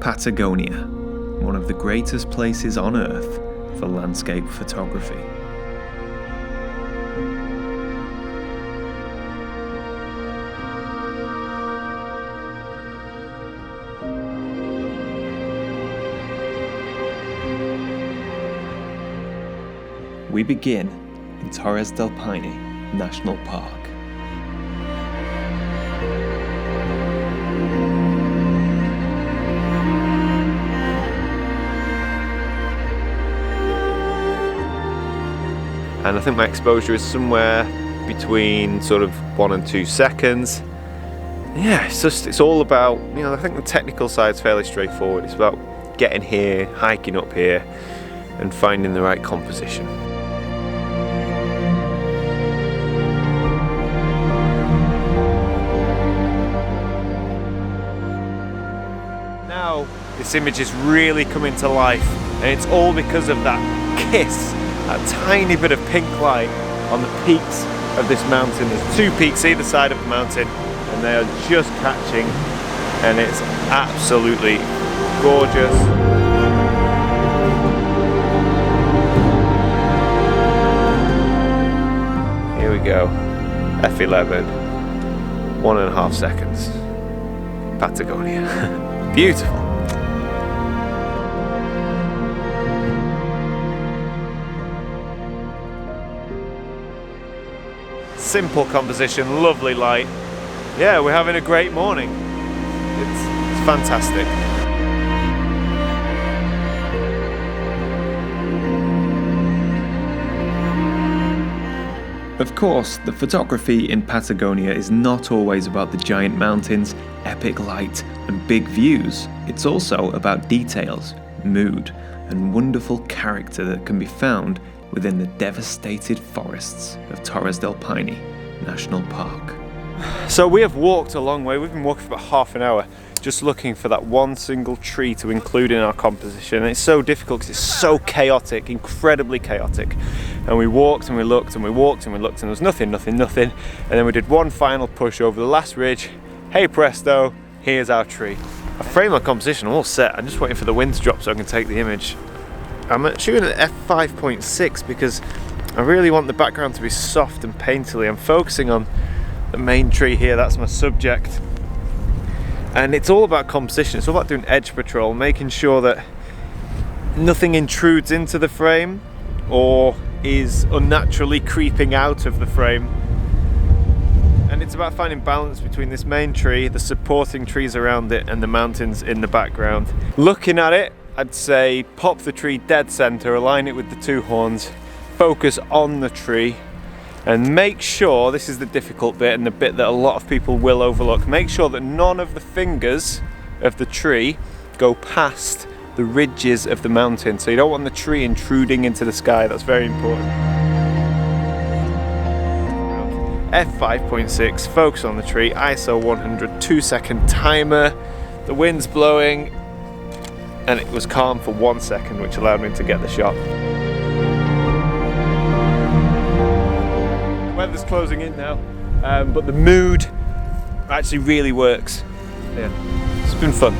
Patagonia, one of the greatest places on Earth for landscape photography. We begin in Torres del Paine National Park. And I think my exposure is somewhere between sort of 1 and 2 seconds. Yeah, it's all about, I think the technical side's fairly straightforward. It's about getting here, hiking up here, and finding the right composition. Now, this image is really coming to life, and it's all because of that kiss. A tiny bit of pink light on the peaks of this mountain. There's 2 peaks either side of the mountain and they are just catching, and it's absolutely gorgeous. Here we go, F11, 1.5 seconds, Patagonia, beautiful. Simple composition, lovely light. Yeah, we're having a great morning. It's fantastic. Of course, the photography in Patagonia is not always about the giant mountains, epic light, and big views. It's also about details, mood, and wonderful character that can be found within the devastated forests of Torres del Paine National Park. So we have walked a long way. We've been walking for about half an hour just looking for that one single tree to include in our composition. And it's so difficult because it's so chaotic, incredibly chaotic. And we walked and we looked and we walked and we looked and there was nothing. And then we did one final push over the last ridge. Hey presto, here's our tree. I framed my composition, I'm all set. I'm just waiting for the wind to drop so I can take the image. I'm shooting at f5.6 because I really want the background to be soft and painterly. I'm focusing on the main tree here, that's my subject. And it's all about composition, it's all about doing edge patrol, making sure that nothing intrudes into the frame or is unnaturally creeping out of the frame. And it's about finding balance between this main tree, the supporting trees around it, and the mountains in the background. Looking at it, I'd say pop the tree dead center, align it with the 2 horns, focus on the tree, and make sure, this is the difficult bit and the bit that a lot of people will overlook, make sure that none of the fingers of the tree go past the ridges of the mountain. So you don't want the tree intruding into the sky, that's very important. F5.6, focus on the tree, ISO 100, 2-second timer, the wind's blowing, and it was calm for 1 second, which allowed me to get the shot. The weather's closing in now, but the mood actually really works. Yeah, it's been fun.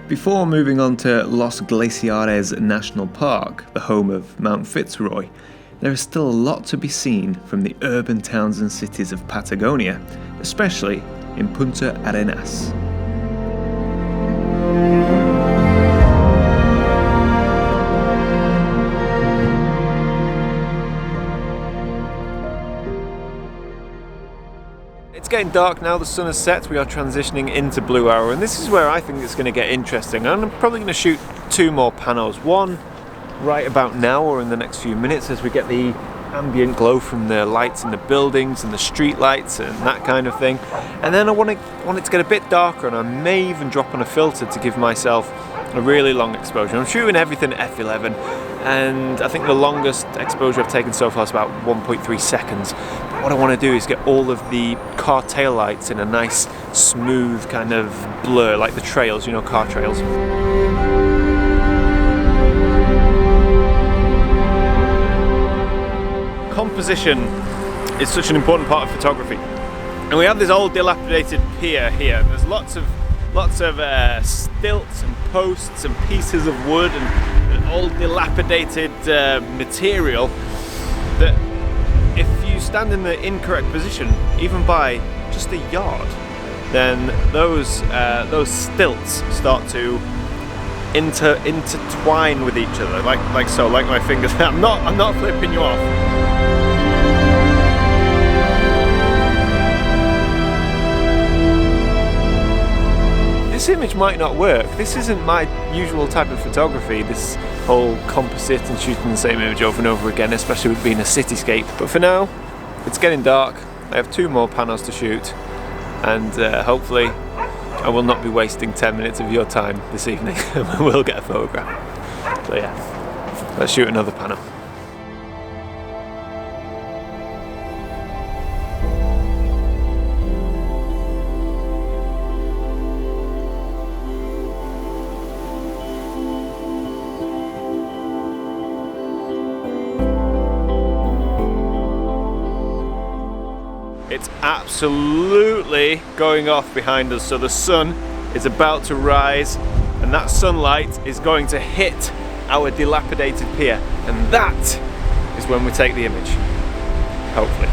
Before moving on to Los Glaciares National Park, the home of Mount Fitzroy, there is still a lot to be seen from the urban towns and cities of Patagonia, especially in Punta Arenas. It's getting dark now, the sun has set, we are transitioning into blue hour, and this is where I think it's going to get interesting. I'm probably going to shoot 2 more panos, one right about now or in the next few minutes as we get the ambient glow from the lights in the buildings and the street lights and that kind of thing, and then I want it to get a bit darker, and I may even drop on a filter to give myself a really long exposure. I'm shooting everything at f11, and I think the longest exposure I've taken so far is about 1.3 seconds. But what I want to do is get all of the car tail lights in a nice smooth kind of blur, like the trails, car trails. composition is such an important part of photography. And we have this old dilapidated pier here. There's lots of stilts and posts and pieces of wood and old dilapidated material that if you stand in the incorrect position, even by just a yard, then those stilts start to intertwine with each other, like so, like my fingers. I'm not flipping you off. This image might not work. This isn't my usual type of photography, this whole composite and shooting the same image over and over again, especially with being a cityscape. But for now, it's getting dark. I have 2 more panos to shoot, and hopefully I will not be wasting 10 minutes of your time this evening and we'll get a photograph. So yeah, let's shoot another pano. It's absolutely going off behind us, so the sun is about to rise and that sunlight is going to hit our dilapidated pier, and that is when we take the image, hopefully.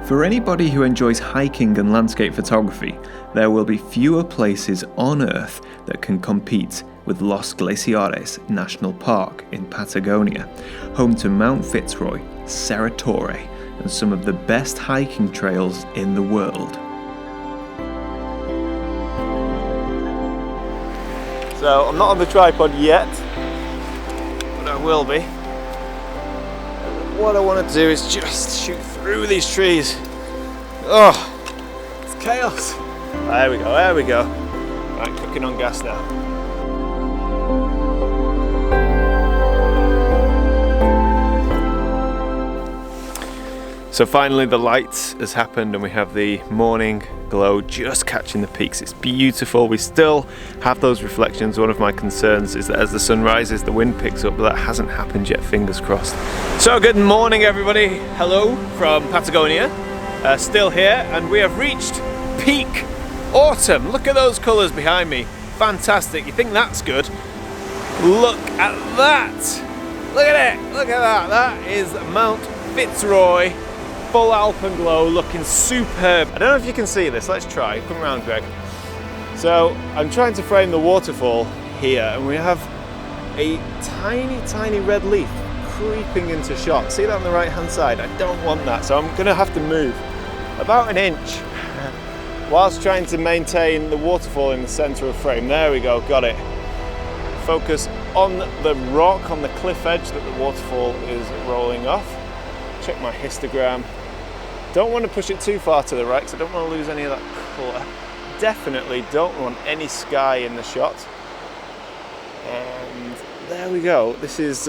For anybody who enjoys hiking and landscape photography, there will be fewer places on Earth that can compete with Los Glaciares National Park in Patagonia, home to Mount Fitzroy, Cerro Torre, and some of the best hiking trails in the world. So I'm not on the tripod yet, but I will be. What I want to do is just shoot through these trees. Oh, it's chaos. There we go, there we go. Right, cooking on gas now. So finally the light has happened and we have the morning glow just catching the peaks. It's beautiful. We still have those reflections. One of my concerns is that as the sun rises, the wind picks up, but that hasn't happened yet, fingers crossed. So good morning everybody. Hello from Patagonia. Still here, and we have reached peak autumn. Look at those colours behind me. Fantastic. You think that's good? Look at that. Look at it. Look at that. That is Mount Fitzroy. Full alpenglow, looking superb. I don't know if you can see this. Let's try. Come around, Greg. So I'm trying to frame the waterfall here, and we have a tiny red leaf creeping into shot. See that on the right hand side? I don't want that, so I'm gonna have to move about an inch whilst trying to maintain the waterfall in the center of frame. There we go, got it. Focus on the rock, on the cliff edge that the waterfall is rolling off. Check my histogram. Don't want to push it too far to the right because I don't want to lose any of that colour. Definitely don't want any sky in the shot. And there we go. This is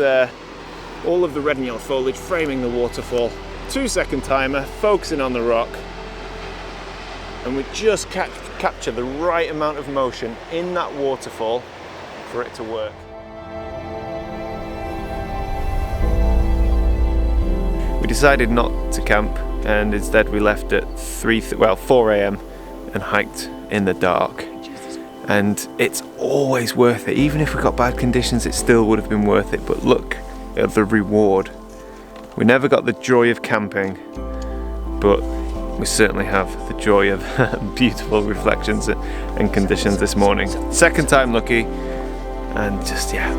all of the red and yellow foliage framing the waterfall. 2-second timer, focusing on the rock. And we just capture the right amount of motion in that waterfall for it to work. We decided not to camp, and instead we left at 4 a.m. and hiked in the dark. And it's always worth it. Even if we got bad conditions, it still would have been worth it. But look at the reward. We never got the joy of camping, but we certainly have the joy of beautiful reflections and conditions this morning. Second time lucky, and just, yeah,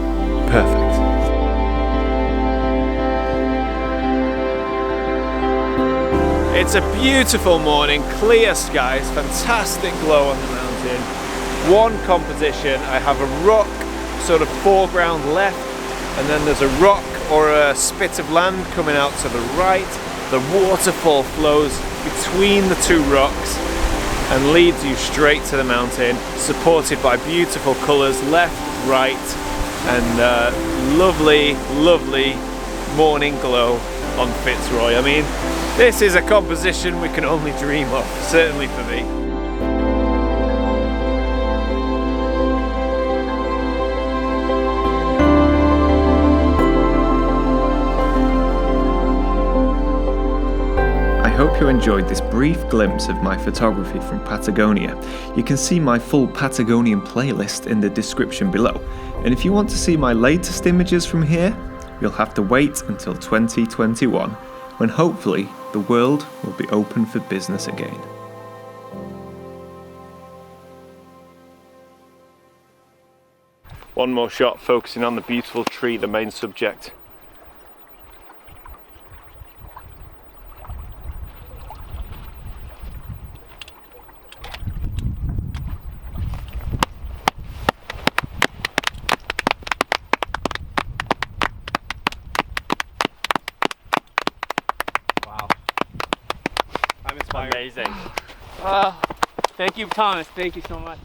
perfect. It's a beautiful morning, clear skies, fantastic glow on the mountain. One composition, I have a rock sort of foreground left, and then there's a rock or a spit of land coming out to the right. The waterfall flows between the two rocks and leads you straight to the mountain, supported by beautiful colours left, right, and lovely, lovely morning glow on Fitzroy. I mean, this is a composition we can only dream of, certainly for me. you enjoyed this brief glimpse of my photography from Patagonia. You can see my full Patagonian playlist in the description below. And if you want to see my latest images from here, you'll have to wait until 2021, when hopefully the world will be open for business again. One more shot focusing on the beautiful tree, the main subject. Wow. I'm inspired. Amazing. Thank you, Thomas. Thank you so much.